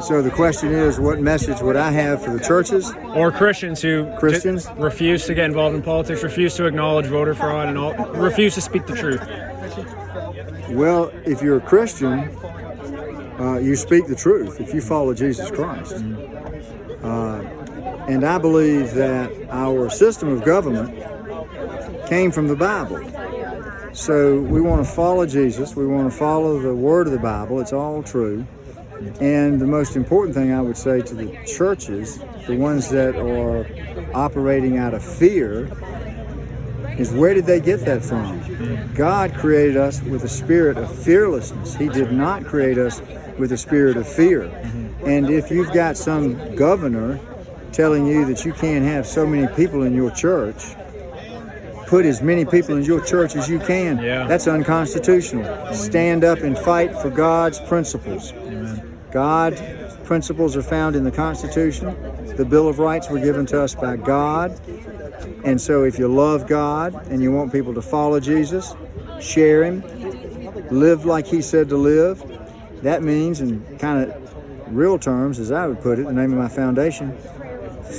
So the question is, what message would I have for the churches? Or Christians who refuse to get involved in politics, refuse to acknowledge voter fraud, and refuse to speak the truth? Well, if you're a Christian, you speak the truth if you follow Jesus Christ. And I believe that our system of government came from the Bible. So we want to follow Jesus. We want to follow the word of the Bible. It's all true. And the most important thing I would say to the churches, the ones that are operating out of fear, is where did they get that from? God created us with a spirit of fearlessness. He did not create us with a spirit of fear. And if you've got some governor telling you that you can't have so many people in your church, put as many people in your church as you can, that's unconstitutional. Stand up and fight for God's principles. God's principles are found in the Constitution. The Bill of Rights were given to us by God. And so if you love God and you want people to follow Jesus, share Him, live like He said to live, that means, in kind of real terms, as I would put it, the name of my foundation,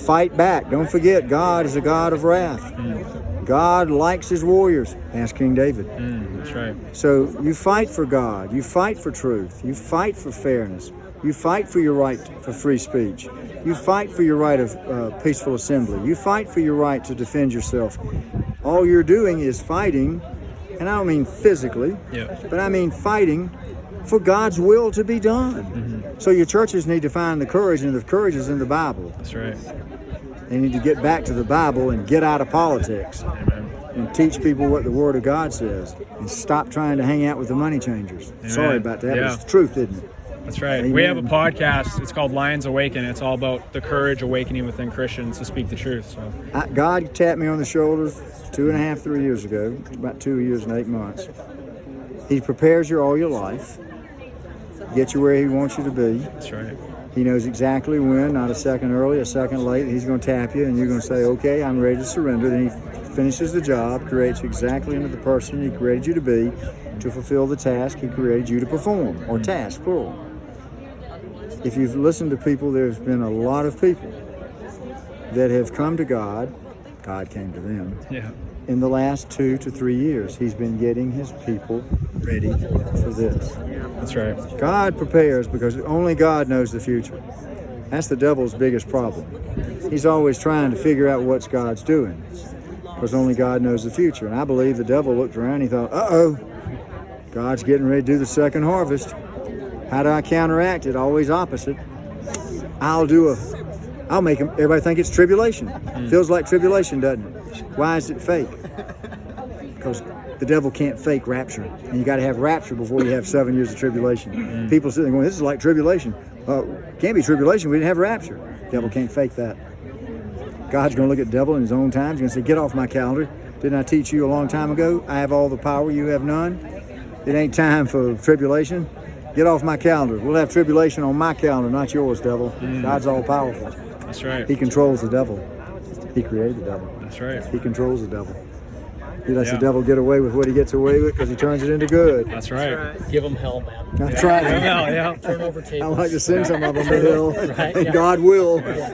fight back. Don't forget, God is a God of wrath. God likes His warriors. Ask King David. That's right. So you fight for God. You fight for truth. You fight for fairness. You fight for your right for free speech. You fight for your right of peaceful assembly. You fight for your right to defend yourself. All you're doing is fighting, and I don't mean physically, but I mean fighting for God's will to be done. So your churches need to find the courage, and the courage is in the Bible. That's right. They need to get back to the Bible and get out of politics. Amen. And teach people what the Word of God says, and stop trying to hang out with the money changers. Amen. Sorry about that, but it's the truth, isn't it? That's right. Amen. We have a podcast. It's called Lions Awaken. It's all about the courage awakening within Christians to speak the truth. So God tapped me on the shoulders 2.5, 3 years ago, about 2 years and 8 months. He prepares you all your life, get you where He wants you to be. That's right. He knows exactly when, not a second early, a second late. He's going to tap you, and you're going to say, okay, I'm ready to surrender. Then He finishes the job, creates you exactly into the person He created you to be, to fulfill the task He created you to perform, or task, plural. If you've listened to people, there's been a lot of people that have come to God. God came to them. In the last 2 to 3 years, He's been getting His people ready for this. That's right. God prepares because only God knows the future. That's the devil's biggest problem. He's always trying to figure out what God's doing because only God knows the future. And I believe the devil looked around and he thought, uh-oh, God's getting ready to do the second harvest. How do I counteract it? Always opposite. I'll make them, everybody think it's tribulation. Feels like tribulation, doesn't it? Why is it fake? Because the devil can't fake rapture. And you got to have rapture before you have 7 years of tribulation. People sitting there going, this is like tribulation. Can't be tribulation, we didn't have rapture. The devil can't fake that. God's going to look at the devil in His own time. He's going to say, get off my calendar. Didn't I teach you a long time ago? I have all the power, you have none. It ain't time for tribulation. Get off my calendar. We'll have tribulation on my calendar, not yours, devil. God's all powerful. That's right. He controls the devil. He created the devil. That's right. He controls the devil. He lets the devil get away with what he gets away with because he turns it into good. That's right. Give them hell, man. That's right. Yeah. Turn over tables. I like to send some of them to hell, Right, and yeah. God will.